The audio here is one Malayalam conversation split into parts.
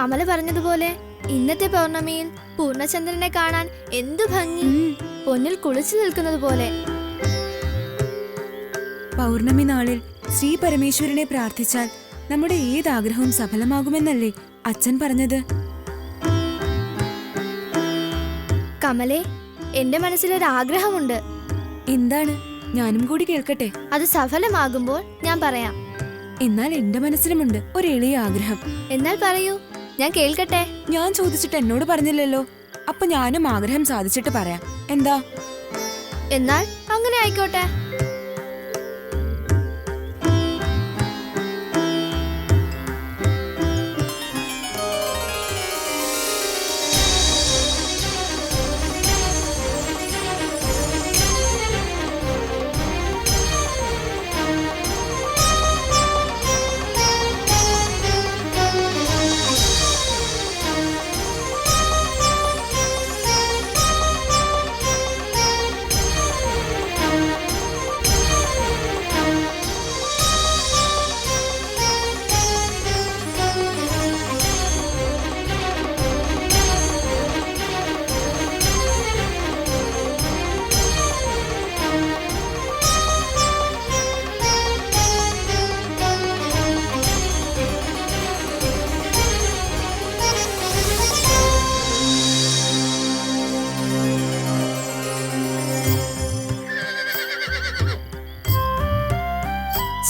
കമല പറഞ്ഞതുപോലെ ഇന്നത്തെ പൗർണമിയിൽ പൂർണ്ണചന്ദ്രനെ കാണാൻ എന്തു ഭംഗി, പൊന്നിൽ കുളിച്ചു നിൽക്കുന്നത് പോലെ. പൗർണമി നാളിൽ ശ്രീ പരമേശ്വരനെ പ്രാർത്ഥിച്ചാൽ നമ്മുടെ ഏതാഗ്രഹവും സഫലമാകുമെന്നല്ലേ അച്ഛൻ പറഞ്ഞത്? കമലേ, എന്റെ മനസ്സിലൊരാഗ്രഹമുണ്ട്. എന്താണ്? ഞാനും കൂടി കേൾക്കട്ടെ. അത് സഫലമാകുമ്പോൾ ഞാൻ പറയാം. എന്നാൽ എന്റെ മനസ്സിലുമുണ്ട് ഒരു എളിയ ആഗ്രഹം. എന്നാൽ പറയൂ, ഞാൻ കേൾക്കട്ടെ. ഞാൻ ചോദിച്ചിട്ട് എന്നോട് പറഞ്ഞില്ലല്ലോ, അപ്പൊ ഞാനും ആഗ്രഹം സാധിച്ചിട്ട് പറയാം. എന്താ? എന്നാൽ അങ്ങനെ ആയിക്കോട്ടെ.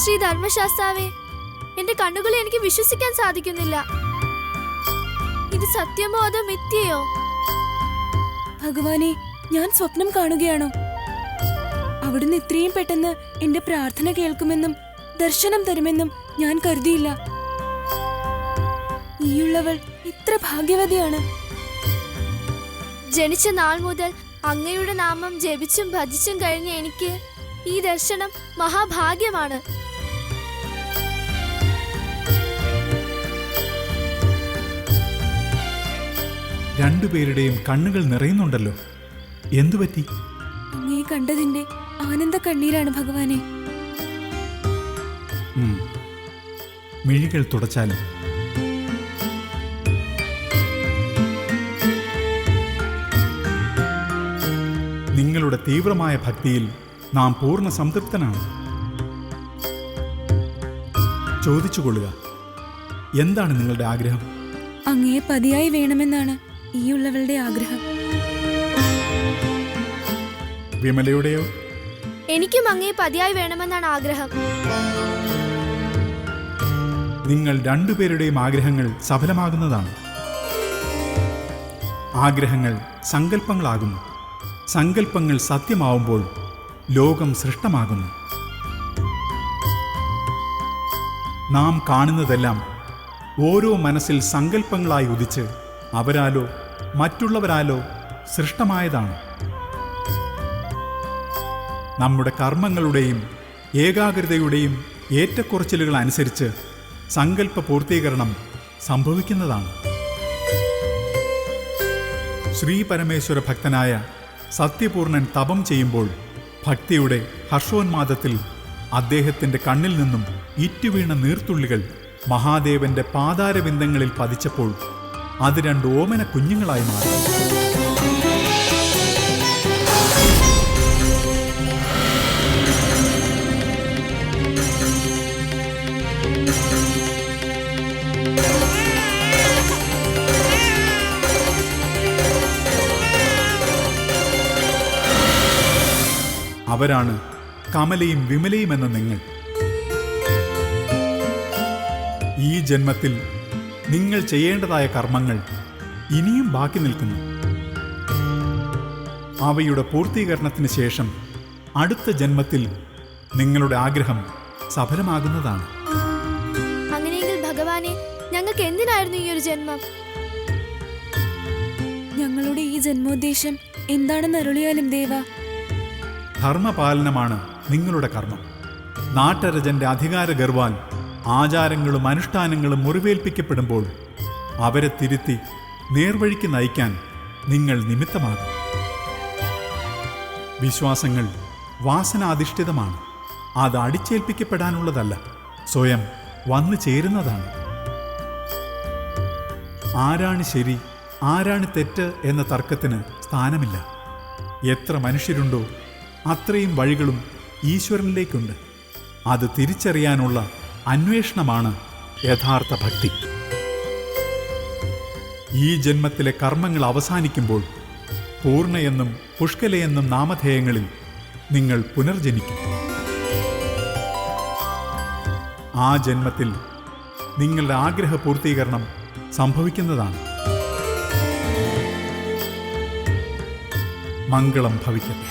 ശ്രീ ധർമ്മശാസ്താവേ, എന്റെ കണ്ണുകളെ എനിക്ക് വിശ്വസിക്കാൻ സാധിക്കുന്നില്ല. ഇത് സത്യമോ അതോ മിഥ്യയോ? ഭഗവാനെ, ഞാൻ സ്വപ്നം കാണുകയാണോ? അവിടുന്ന് ഇത്രയും പെട്ടെന്ന് എന്റെ പ്രാർത്ഥന കേൾക്കുമെന്നും ദർശനം തരുമെന്നും ഞാൻ കരുതിയില്ല. ഈയുള്ളവൾ ഇത്ര ഭാഗ്യവതിയാണ്. ജനിച്ച നാൾ മുതൽ അങ്ങയുടെ നാമം ജപിച്ചും ഭജിച്ചും കഴിഞ്ഞ എനിക്ക് ഈ ദർശനം മഹാഭാഗ്യമാണ്. രണ്ടുപേരുടെയും കണ്ണുകൾ നിറയുന്നുണ്ടല്ലോ, എന്തുപറ്റി? അങ്ങേ കണ്ടതിന്റെ ആനന്ദ കണ്ണീരാണ് ഭഗവാനെ. മിഴികൾ തുടച്ചാലും. നിങ്ങളുടെ തീവ്രമായ ഭക്തിയിൽ നാം പൂർണ്ണ സംതൃപ്തനാണ്. ചോദിച്ചുകൊള്ളുക, എന്താണ് നിങ്ങളുടെ ആഗ്രഹം? അങ്ങയെ പതിയായി വേണമെന്നാണ് ഈയുള്ളവളുടെ ആഗ്രഹം. വിമലയുടെയോ? എനിക്കും അങ്ങയെ പതിയായി വേണമെന്നാണ് ആഗ്രഹം. നിങ്ങൾ രണ്ടുപേരുടെയും ആഗ്രഹങ്ങൾ സഫലമാകുന്നതാണ്. ആഗ്രഹങ്ങൾ സങ്കല്പങ്ങളാകുന്നു. സങ്കല്പങ്ങൾ സത്യമാവുമ്പോൾ ലോകം സൃഷ്ടമാകുന്നു. നാം കാണുന്നതെല്ലാം ഓരോ മനസ്സിൽ സങ്കല്പങ്ങളായി ഉദിച്ച് അവരാലോ മറ്റുള്ളവരാലോ സൃഷ്ടമായതാണ്. നമ്മുടെ കർമ്മങ്ങളുടെയും ഏകാഗ്രതയുടെയും ഏറ്റക്കുറച്ചിലുകൾ അനുസരിച്ച് സങ്കല്പ പൂർത്തീകരണം സംഭവിക്കുന്നതാണ്. ശ്രീ പരമേശ്വര ഭക്തനായ സത്യപൂർണൻ തപം ചെയ്യുമ്പോൾ ഭക്തിയുടെ ഹർഷോന്മാദത്തിൽ അദ്ദേഹത്തിൻ്റെ കണ്ണിൽ നിന്നും ഇറ്റുവീണ നീർത്തുള്ളികൾ മഹാദേവന്റെ പാതാരബിന്ദങ്ങളിൽ പതിച്ചപ്പോൾ അത് രണ്ട് ഓമന കുഞ്ഞുങ്ങളായി മാറി. അവരാണ് കമലയും വിമലയും എന്ന നിങ്ങൾ. ഈ ജന്മത്തിൽ നിങ്ങൾ ചെയ്യേണ്ടതായ കർമ്മങ്ങൾ ഇനിയും ബാക്കി നിൽക്കുന്നു. അവയുടെ പൂർത്തീകരണത്തിന് ശേഷം അടുത്ത ജന്മത്തിൽ നിങ്ങളുടെ ആഗ്രഹം സഫലമാകുന്നതാണ്. അങ്ങനെയെങ്കിൽ ഭഗവാനെ, ഞങ്ങൾക്ക് എന്തിനായിരുന്നു ഈ ഒരു ജന്മം? ഞങ്ങളുടെ ഈ ജന്മോദ്ദേശം എന്താണെന്ന് അരുളിയാലും ദേവ. ധർമ്മപാലനമാണ് നിങ്ങളുടെ കർമ്മം. നാട്ടരജന്റെ അധികാര ഗർവാൽ ആചാരങ്ങളും അനുഷ്ഠാനങ്ങളും മുറിവേൽപ്പിക്കപ്പെടുമ്പോൾ അവരെ തിരുത്തി നേർവഴിക്ക് നയിക്കാൻ നിങ്ങൾ നിമിത്തമാകും. വിശ്വാസങ്ങൾ വാസനാധിഷ്ഠിതമാണ്. അത് അടിച്ചേൽപ്പിക്കപ്പെടാനുള്ളതല്ല, സ്വയം വന്നു ചേരുന്നതാണ്. ആരാണ് ശരി ആരാണ് തെറ്റ് എന്ന തർക്കത്തിന് സ്ഥാനമില്ല. എത്ര മനുഷ്യരുണ്ടോ അത്രയും വഴികളും ഈശ്വരനിലേക്കുണ്ട്. അത് തിരിച്ചറിയാനുള്ള അന്വേഷണമാണ് യഥാർത്ഥ ഭക്തി. ഈ ജന്മത്തിലെ കർമ്മങ്ങൾ അവസാനിക്കുമ്പോൾ പൂർണ്ണയെന്നും പുഷ്കലയെന്നും നാമധേയങ്ങളിൽ നിങ്ങൾ പുനർജനിക്കും. ആ ജന്മത്തിൽ നിങ്ങളുടെ ആഗ്രഹ പൂർത്തീകരണം സംഭവിക്കുന്നതാണ്. മംഗളം ഭവിക്കട്ടെ.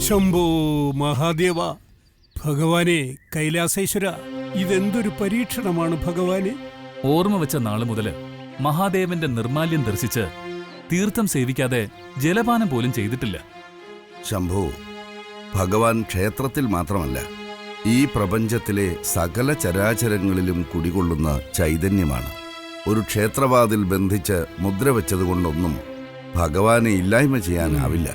ശംഭോ മഹാദേവ, ഭഗവാനെ കൈലാസേശ്വര, ഇതെന്തൊരു പരീക്ഷണമാണ് ഭഗവാനെ. ഓർമ്മ വെച്ച നാള് മുതല് മഹാദേവന്റെ നിർമാല്യം ദർശിച്ച് തീർത്ഥം സേവിക്കാതെ ജലപാനം പോലും ചെയ്തിട്ടില്ല. ശംഭോ, ഭഗവാൻ ക്ഷേത്രത്തിൽ മാത്രമല്ല ഈ പ്രപഞ്ചത്തിലെ സകല ചരാചരങ്ങളിലും കുടികൊള്ളുന്ന ചൈതന്യമാണ്. ഒരു ക്ഷേത്രവാതിൽ ബന്ധിച്ച് മുദ്ര വെച്ചതുകൊണ്ടൊന്നും ഭഗവാനെ ഇല്ലായ്മ ചെയ്യാനാവില്ല.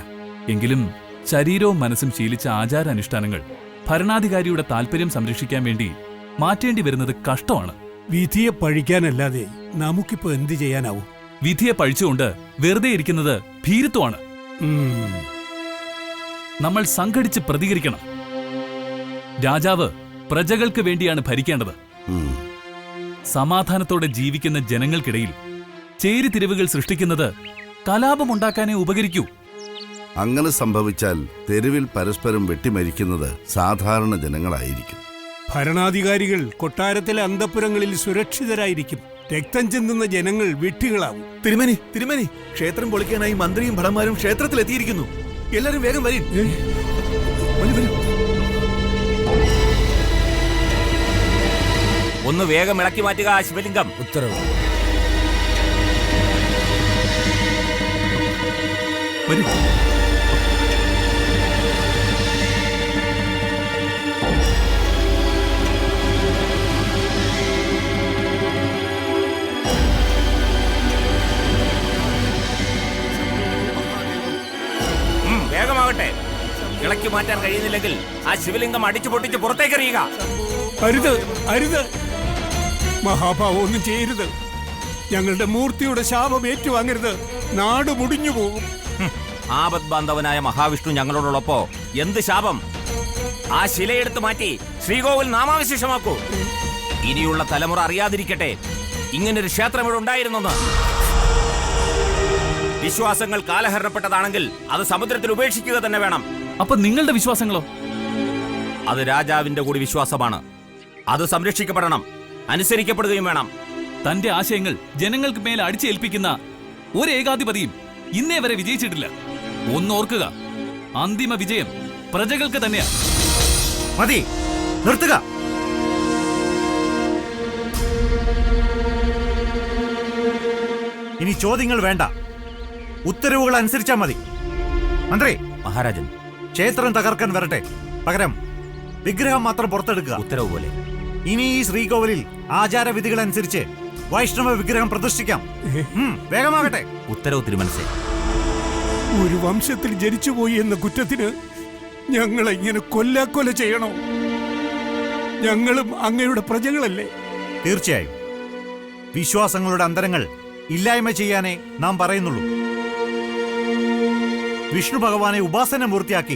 എങ്കിലും ശരീരവും മനസ്സും ശീലിച്ച ആചാരാനുഷ്ഠാനങ്ങൾ ഭരണാധികാരിയുടെ താല്പര്യം സംരക്ഷിക്കാൻ വേണ്ടി മാറ്റേണ്ടി വരുന്നത് കഷ്ടമാണ്. വിധിയെ പഴിക്കാനല്ലാതെ നമുക്കിപ്പോ എന്ത് ചെയ്യാനാവും? വിധിയെ പഴിച്ചുകൊണ്ട് വെറുതെ ഇരിക്കുന്നത് ഭീരുത്വമാണ്. നമ്മൾ സംഘടിച്ച് പ്രതികരിക്കണം. രാജാവ് പ്രജകൾക്ക് വേണ്ടിയാണ് ഭരിക്കേണ്ടത്. സമാധാനത്തോടെ ജീവിക്കുന്ന ജനങ്ങൾക്കിടയിൽ ചേരിതിരിവുകൾ സൃഷ്ടിക്കുന്നത് കലാപമുണ്ടാക്കാനേ ഉപകരിക്കൂ. അങ്ങനെ സംഭവിച്ചാൽ തെരുവിൽ പരസ്പരം വെട്ടിമരിക്കുന്നത് സാധാരണ ജനങ്ങളായിരിക്കും. ഭരണാധികാരികൾ കൊട്ടാരത്തിലെ അന്തഃപുരങ്ങളിൽ സുരക്ഷിതരായിരിക്കും. രക്തം ചിന്തുന്ന ജനങ്ങൾ വിഡ്ഢികളാവും. തിരുമേനി, ക്ഷേത്രം പൊളിക്കാനായി മന്ത്രിയും ഭടന്മാരും ക്ഷേത്രത്തിലെത്തിയിരിക്കുന്നു. എല്ലാരും വേഗം വരീൻ. ഒന്ന് വേഗം ഇളക്കി മാറ്റുക ശിവലിംഗം. ഉത്തരവ്. വരൂ. വേഗമാകട്ടെ. ഇളക്കി മാറ്റാൻ കഴിയുന്നില്ലെങ്കിൽ ആ ശിവലിംഗം അടിച്ചു പൊട്ടിച്ച് പുറത്തേക്കെറിയുക. അരുത്, അരുത്. മഹാഭാവം ഒന്നും ചെയ്യരുത്. ഞങ്ങളുടെ മൂർത്തിയുടെ ശാപം ഏറ്റുവാങ്ങരുത്. നാട് മുടിഞ്ഞു പോകും. ആപത് ബാന്ധവനായ മഹാവിഷ്ണു ഞങ്ങളോടുള്ളപ്പോ എന്ത് ശാപം? ആ ശിലയെടുത്ത് മാറ്റി ശ്രീകോവിൽ നാമാവശേഷമാക്കൂ. ഇനിയുള്ള തലമുറ അറിയാതിരിക്കട്ടെ ഇങ്ങനൊരു ക്ഷേത്രം ഇവിടെ ഉണ്ടായിരുന്നെന്ന്. വിശ്വാസങ്ങൾ കാലഹരണപ്പെട്ടതാണെങ്കിൽ അത് സമുദ്രത്തിൽ ഉപേക്ഷിക്കുക തന്നെ വേണം. അപ്പൊ നിങ്ങളുടെ വിശ്വാസങ്ങളോ? അത് രാജാവിന്റെ കൂടി വിശ്വാസമാണ്. അത് സംരക്ഷിക്കപ്പെടണം, അനുസരിക്കപ്പെടുകയും വേണം. തന്റെ ആശയങ്ങൾ ജനങ്ങൾക്ക് മേൽ അടിച്ചേൽപ്പിക്കുന്ന ഒരു ഏകാധിപതിയും ഇന്നേ വരെ വിജയിച്ചിട്ടില്ല. ഒന്നോർക്കുക, അന്തിമ വിജയം പ്രജകൾക്ക് തന്നെയാ. മതി, നിർത്തുക. ഇനി ചോദ്യങ്ങൾ വേണ്ട, ഉത്തരവുകൾ അനുസരിച്ചാൽ മതി. മന്ത്രി, മഹാരാജൻ, ക്ഷേത്രം തകർക്കാൻ വരട്ടെ, പകരം വിഗ്രഹം മാത്രം പുറത്തെടുക്കുക. ഉത്തരവ് പോലെ. ഇനി ഈ ശ്രീകോവിലിൽ ആചാരവിധികൾ അനുസരിച്ച് വൈഷ്ണവ വിഗ്രഹം പ്രതിഷ്ഠിക്കാം. വേഗമാകട്ടെ. ഉത്തരവ് തിരുമനസേ. ഒരു വംശത്തിൽ ജനിച്ചുപോയി എന്ന കുറ്റത്തിന് ഞങ്ങളെ ഇങ്ങനെ കൊല്ലാക്കൊല ചെയ്യണോ? ഞങ്ങളും അങ്ങയുടെ പ്രജകളല്ലേ? തീർച്ചയായും വിശ്വാസങ്ങളുടെ അന്തരങ്ങൾ ഇല്ലായ്മ ചെയ്യാനേ നാം പറയുന്നുള്ളൂ. വിഷ്ണു ഭഗവാനെ ഉപാസന പൂർത്തിയാക്കി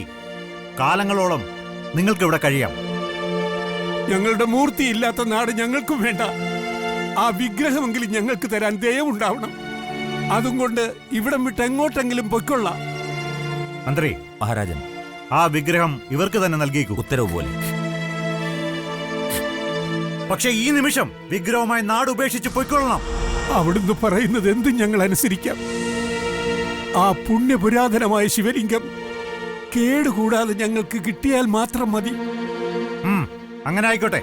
കാലങ്ങളോളം നിങ്ങൾക്കിവിടെ കഴിയാം. ഞങ്ങളുടെ മൂർത്തി ഇല്ലാത്ത നാട് ഞങ്ങൾക്കും വേണ്ട. ആ വിഗ്രഹമെങ്കിലും ഞങ്ങൾക്ക് തരാൻ ദയവുണ്ടാവണം. അതും കൊണ്ട് ഇവിടം വിട്ട് എങ്ങോട്ടെങ്കിലും പൊയ്ക്കൊള്ളാം. മന്ത്രി, മഹാരാജൻ, ആ വിഗ്രഹം ഇവർക്ക് തന്നെ നൽകിയേക്കൂ. ഉത്തരവ് പോലെ. പക്ഷെ ഈ നിമിഷം വിഗ്രഹവുമായി നാട് ഉപേക്ഷിച്ച് പൊയ്ക്കൊള്ളണം. അവിടുന്ന് പറയുന്നത് എന്തും ഞങ്ങൾ അനുസരിക്കാം. ആ പുണ്യപുരാതനമായ ശിവലിംഗം കേടുകൂടാതെ ഞങ്ങൾക്ക് കിട്ടിയാൽ മാത്രം മതി. അങ്ങനെ ആയിക്കോട്ടെ.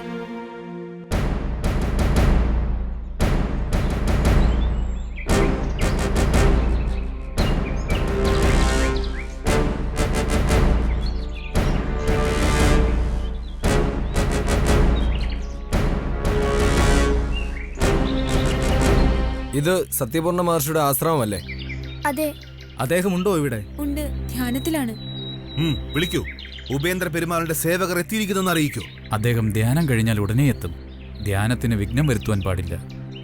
ഇത് സത്യപൂർണ്ണ മഹർഷിയുടെ ആശ്രമമല്ലേ? അതെ. അദ്ദേഹമുണ്ടോ ഇവിടെ? ഉണ്ട്, ധ്യാനത്തിലാണ്. വിളിക്കൂ. ഉപേന്ദ്ര പെരുമാളുടെ സേവകർ എത്തിയിരിക്കുന്നെന്ന് അറിയിക്കൂ. അദ്ദേഹം ധ്യാനം കഴിഞ്ഞാൽ ഉടനെ എത്തും. ധ്യാനത്തിന് വിഘ്നം വരുത്തുവാൻ പാടില്ല.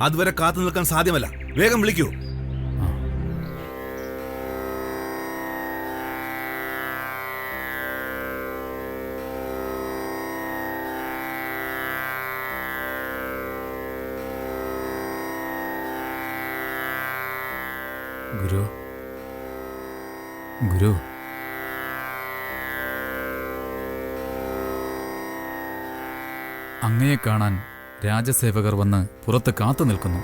അതുവരെ കാത്തു നിൽക്കാൻ സാധ്യമല്ല. വേഗം വിളിക്കൂ. ഗുരു, ഗുരു, അങ്ങയെ കാണാൻ രാജസേവകർ വന്ന് പുറത്ത് കാത്തു നിൽക്കുന്നു.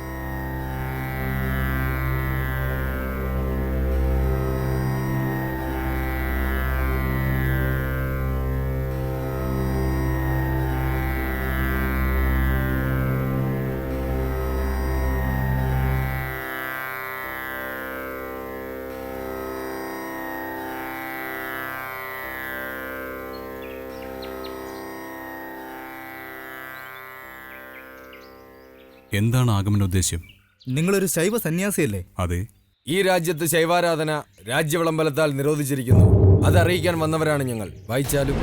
എന്താണ് ആഗമനോദ്ദേശ്യം? നിങ്ങളൊരു ശൈവ സന്യാസിയല്ലേ? അതെ. ഈ രാജ്യത്ത് ശൈവാരാധന രാജ്യവിളംബരത്താൽ നിരോധിച്ചിരിക്കുന്നു. അതറിയിക്കാൻ വന്നവരാണ് ഞങ്ങൾ. വായിച്ചാലും.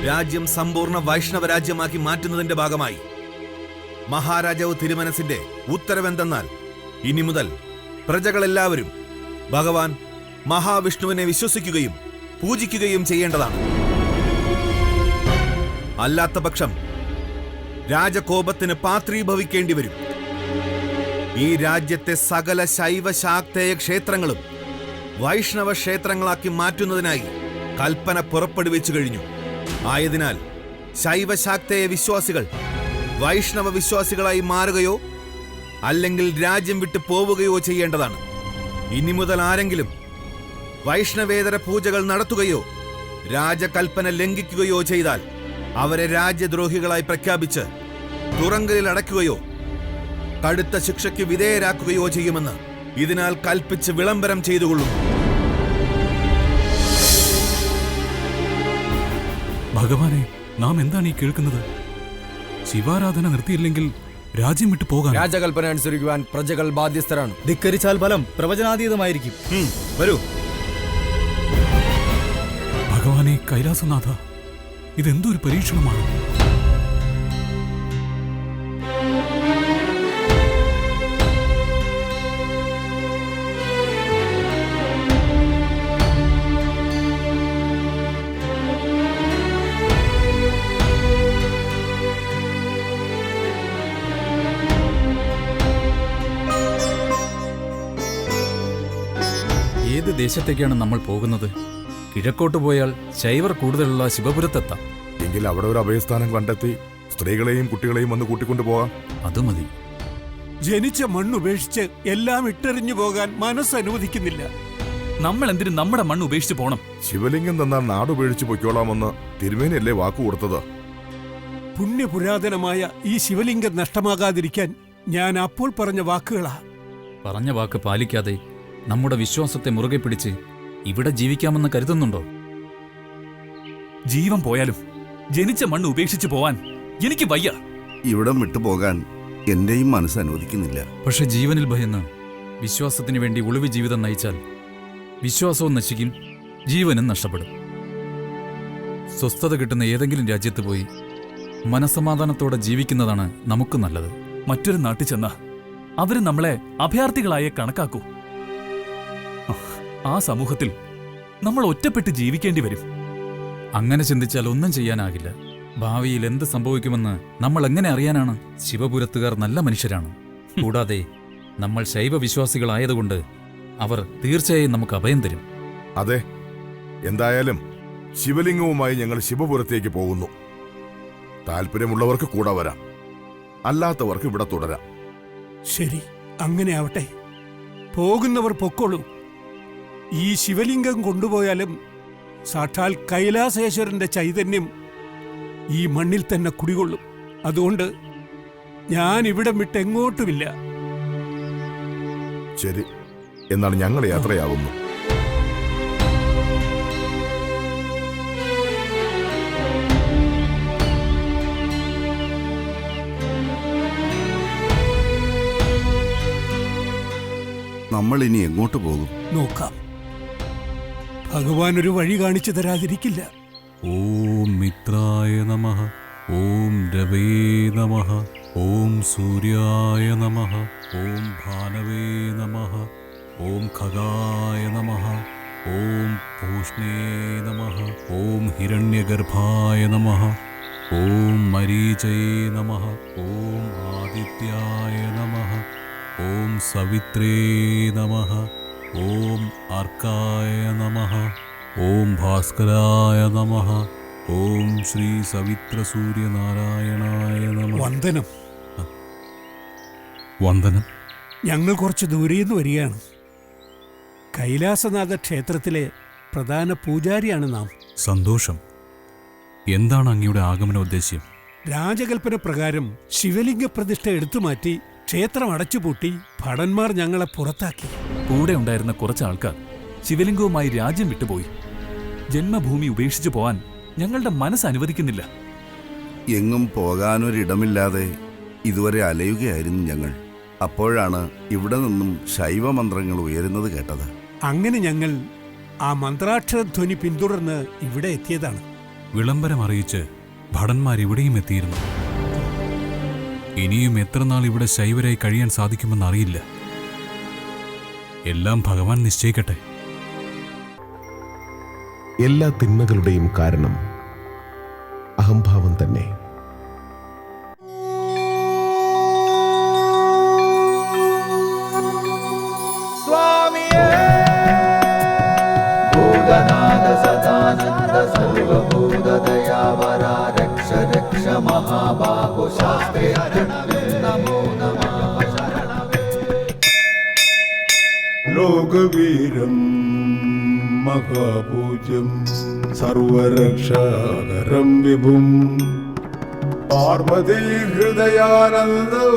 രാജ്യം സമ്പൂർണ്ണ വൈഷ്ണവ രാജ്യമാക്കി മാറ്റുന്നതിന്റെ ഭാഗമായി മഹാരാജാവ് തിരുമനസിന്റെ ഉത്തരവെന്തെന്നാൽ ഇനി മുതൽ പ്രജകളെല്ലാവരും ഭഗവാൻ മഹാവിഷ്ണുവിനെ വിശ്വസിക്കുകയും പൂജിക്കുകയും ചെയ്യേണ്ടതാണ്. അല്ലാത്ത പക്ഷം രാജകോപത്തിന് പാത്രീഭവിക്കേണ്ടി വരും. ഈ രാജ്യത്തെ സകല ശൈവ ശാക്തേയ ക്ഷേത്രങ്ങളും വൈഷ്ണവ ക്ഷേത്രങ്ങളാക്കി മാറ്റുന്നതിനായി കൽപ്പന പുറപ്പെടുവിച്ചു കഴിഞ്ഞു. ആയതിനാൽ ശൈവ ശാക്തേയ വിശ്വാസികൾ വൈഷ്ണവ വിശ്വാസികളായി മാറുകയോ അല്ലെങ്കിൽ രാജ്യം വിട്ടു പോവുകയോ ചെയ്യേണ്ടതാണ്. ഇനി മുതൽ ആരെങ്കിലും വൈഷ്ണവേതര പൂജകൾ നടത്തുകയോ രാജകൽപ്പന ലംഘിക്കുകയോ ചെയ്താൽ അവരെ രാജ്യദ്രോഹികളായി പ്രഖ്യാപിച്ച് തുറങ്കലിൽ അടയ്ക്കുകയോ കടുത്ത ശിക്ഷയ്ക്ക് വിധേയരാക്കുകയോ ചെയ്യുമെന്ന് ഇതിനാൽ കൽപ്പിച്ച് വിളംബരം ചെയ്തുകൊള്ളുന്നു. ഭഗവാനെ, നാം എന്താണ് ഈ കേൾക്കുന്നത്? ശിവാരാധന നിർത്തിയില്ലെങ്കിൽ രാജ്യം വിട്ടു പോകാൻ. രാജകൽപ്പന അനുസരിക്കുവാൻ പ്രജകൾ ബാധ്യസ്ഥരാണ്. ധിക്കരിച്ചാൽ ഫലം പ്രവചനാതീതമായിരിക്കും. വരൂ. ഭഗവാനെ കൈലാസനാഥ, ഇതെന്തൊരു പരീക്ഷണമാണ്. ഏത് ദേശത്തേക്കാണ് നമ്മൾ പോകുന്നത്? കിഴക്കോട്ട് പോയാൽ ശൈവർ കൂടുതലുള്ള ശിവപുരത്തെത്താം. എങ്കിൽ അവിടെ ഒരു അഭയസ്ഥാനം കണ്ടെത്തി സ്ത്രീകളെയും കുട്ടികളെയും വന്ന് കൂട്ടിക്കൊണ്ടു പോകാം. അത് മതി. ജനിച്ച മണ്ണുപേക്ഷിച്ച് എല്ലാം ഇട്ടെറിഞ്ഞു പോകാൻ മനസ്സ് അനുവദിക്കുന്നില്ല. നമ്മൾ എന്തിനും നമ്മുടെ മണ്ണ് ഉപേക്ഷിച്ച് പോണം? ശിവലിംഗം തന്നാൽ നാടുപേക്ഷിച്ച് പൊയ്ക്കോളാമെന്ന് തിരുമേനിയല്ലേ വാക്കു കൊടുത്തത്? പുണ്യപുരാതനമായ ഈ ശിവലിംഗം നഷ്ടമാകാതിരിക്കാൻ ഞാൻ അപ്പോൾ പറഞ്ഞ വാക്കുകളാ. പറഞ്ഞ വാക്ക് പാലിക്കാതെ നമ്മുടെ വിശ്വാസത്തെ മുറുകെ പിടിച്ച് ഇവിടെ ജീവിക്കാമെന്ന് കരുതുന്നുണ്ടോ? ജീവൻ പോയാലും ജനിച്ച മണ്ണ് ഉപേക്ഷിച്ച് പോവാൻ എനിക്ക് വയ്യ. ഇവിടം വിട്ടുപോകാൻ എന്റെയും മനസ്സ് അനുവദിക്കുന്നില്ല. പക്ഷെ ജീവനിൽ ഭയന്ന് വിശ്വാസത്തിന് വേണ്ടി ഒളിവ് ജീവിതം നയിച്ചാൽ വിശ്വാസവും നശിക്കും, ജീവനും നഷ്ടപ്പെടും. സ്വസ്ഥത കിട്ടുന്ന ഏതെങ്കിലും രാജ്യത്ത് പോയി മനസ്സമാധാനത്തോടെ ജീവിക്കുന്നതാണ് നമുക്ക് നല്ലത്. മറ്റൊരു നാട്ടിൽ ചെന്ന അവര് നമ്മളെ അഭയാർത്ഥികളായേ കണക്കാക്കൂ. ആ സമൂഹത്തിൽ നമ്മൾ ഒറ്റപ്പെട്ട് ജീവിക്കേണ്ടി വരും. അങ്ങനെ ചിന്തിച്ചാൽ ഒന്നും ചെയ്യാനാകില്ല. ഭാവിയിൽ എന്ത് സംഭവിക്കുമെന്ന് നമ്മൾ എങ്ങനെ അറിയാനാണ്? ശിവപുരത്തുകാർ നല്ല മനുഷ്യരാണ്. കൂടാതെ നമ്മൾ ശൈവ വിശ്വാസികളായതുകൊണ്ട് അവർ തീർച്ചയായും നമുക്ക് അഭയം തരും. അതെ, എന്തായാലും ശിവലിംഗവുമായി ഞങ്ങൾ ശിവപുരത്തേക്ക് പോകുന്നു. താല്പര്യമുള്ളവർക്ക് കൂടെ വരാം, അല്ലാത്തവർക്ക് ഇവിടെ തുടരാം. ശരി, അങ്ങനെ ആവട്ടെ. പോകുന്നവർ പൊക്കോളൂ. ഈ ശിവലിംഗം കൊണ്ടുപോയാലും സാക്ഷാൽ കൈലാസേശ്വരന്റെ ചൈതന്യം ഈ മണ്ണിൽ തന്നെ കുടികൊള്ളും. അതുകൊണ്ട് ഞാൻ ഇവിടം വിട്ടെങ്ങോട്ടുമില്ല. ശരി, എന്നാൽ ഞങ്ങൾ യാത്രയാവുന്നു. നമ്മൾ ഇനി എങ്ങോട്ട് പോകും? നോക്കാം. ഭഗവാൻ ഒരു വഴി കാണിച്ചു തരാതിരിക്കില്ല. ഓം മിത്രായ നമഃ, ഓം രവേ നമഃ, ഓം സൂര്യായ നമഃ, ഓം ഭാനവേ നമഃ, ഓം ഖഗായ നമഃ, ഓം പൂഷ്ണേ നമഃ, ഓം ഹിരണ്യഗർഭായ നമഃ, ഓം മരീചയേ നമഃ, ഓം ആദിത്യായ നമഃ, ഓം സവിത്രേ നമഃ, ഓം അർക്കായ നമഃ, ഓം ഭാസ്കരായ നമഃ, ഓം ശ്രീ സവിത്ര സൂര്യനാരായണായ നമഃ. വന്ദനം. വന്ദനം. ഞങ്ങൾ കുറച്ച് ദൂരെ നിന്ന് വരികയാണ്. കൈലാസനാഥ ക്ഷേത്രത്തിലെ പ്രധാന പൂജാരിയാണ് നാം. സന്തോഷം. എന്താണ് അങ്ങയുടെ ആഗമനോദ്ദേശ്യം? രാജകൽപ്പന പ്രകാരം ശിവലിംഗ പ്രതിഷ്ഠ എടുത്തുമാറ്റി ക്ഷേത്രം അടച്ചുപൂട്ടി ഭടന്മാർ ഞങ്ങളെ പുറത്താക്കി. കൂടെ ഉണ്ടായിരുന്ന കുറച്ച് ആൾക്കാർ ശിവലിംഗവുമായി രാജ്യം വിട്ടുപോയി. ജന്മഭൂമി ഉപേക്ഷിച്ചു പോവാൻ ഞങ്ങളുടെ മനസ്സ് അനുവദിക്കുന്നില്ല. എങ്ങും പോകാനൊരിടമില്ലാതെ ഇതുവരെ അലയുകയായിരുന്നു ഞങ്ങൾ. അപ്പോഴാണ് ഇവിടെ നിന്നും ശൈവമന്ത്രങ്ങൾ ഉയരുന്നത് കേട്ടത്. അങ്ങനെ ഞങ്ങൾ ആ മന്ത്രാക്ഷരധ്വനി പിന്തുടർന്ന് ഇവിടെ എത്തിയതാണ്. വിളംബരം അറിയിച്ച് ഭടന്മാരിവിടെയും എത്തിയിരുന്നു. ഇനിയും എത്ര നാൾ ഇവിടെ ശൈവരായി കഴിയാൻ സാധിക്കുമെന്നറിയില്ല. എല്ലാം ഭഗവാൻ നിശ്ചയിക്കട്ടെ. എല്ലാ തിന്മകളുടെയും കാരണം അഹംഭാവം തന്നെ. ലോകവീരം മഹാപൂജ്യം സർവരക്ഷാകരം വിഭും പാർവതീ ഹൃദയാനന്ദോ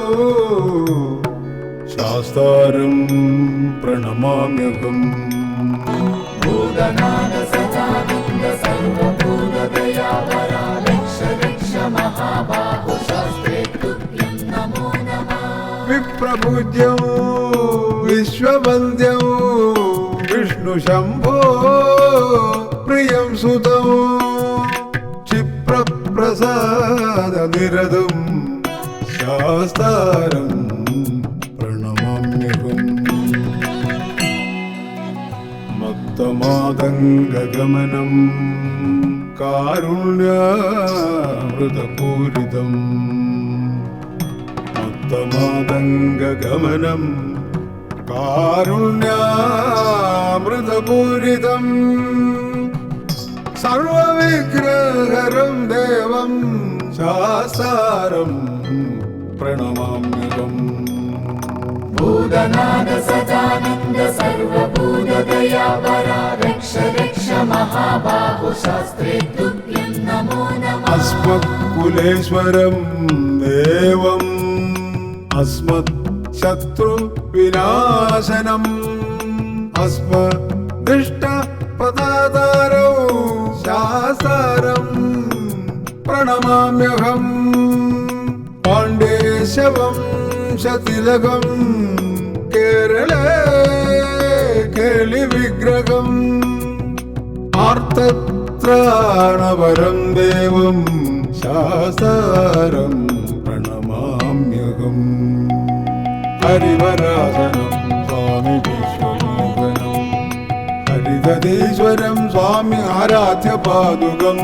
ശാസ്താരം പ്രണമാമ്യഹം. വിപ്രപൂജ്യം വിശ്വവന്ദ്യം വിഷ്ണു ശംഭോ പ്രിയം സുതം ക്ഷിപ്രപ്രസാദ നിരതം ശാസ്താരം പ്രണമാമ്യഹം. മത്തമാതംഗഗമനം കാരുണ്യാമൃതപൂരിതം മത്തമാതംഗഗമനം കാരുണ്യാമൃതപൂരിതം സർവവിഗ്രഹരം ദേവം ശാസ്താരം പ്രണമാമ്യഹം. ഭൂതനാഥ സദാനന്ദ സർവഭൂതദയാവര രക്ഷ രക്ഷ മഹാബാഹു ശാസ്ത്രേ തുഭ്യം നമോ നമഃ. അസ്മത്കുലേശ്വരം ദേവം അസ്മത് ശത്രു വിനാശനം അസ്മദിഷ്ട പദാതാരോ ശാസ്താരം പ്രണമാമ്യഹം. പാണ്ഡേശവം ശതിലകം കേരളേ കേളി വിഗ്രഹം ആർത്തത്രാണവരം ദേവം ശാസ്താരം പ്രണമാമ്യഹം. ഹരിവരാസനം സ്വാമി വിശ്വമോഹനം ഹരിതീശ്വരം സ്വാമി ആരാധ്യ പാദുകം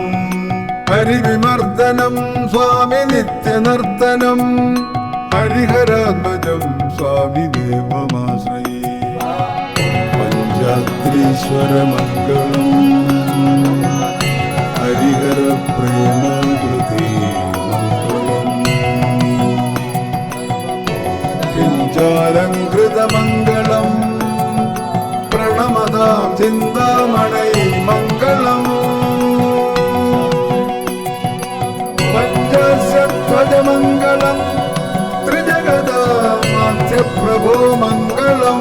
ഹരിവിമർദ്ദനം സ്വാമി നിത്യനർത്തനം ഹരിഹരാത്മജം സ്വാമി ദേവമാശ്രയേ. പഞ്ചാത്രീശ്വരമംഗളം ഹരിഹര പ്രേമാകൃതി മംഗളം പിഞ്ചാലങ്കൃതമംഗളം പ്രണമതാം ചിന്താമണൈ മംഗളം പഞ്ചസ്യധ്വജമംഗളം ത്രിജഗദാമാധ്യപ്രഭോ മംഗളം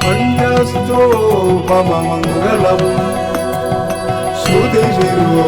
പഞ്ചസ്തോപമംഗളം ശ്രുതിശിരോ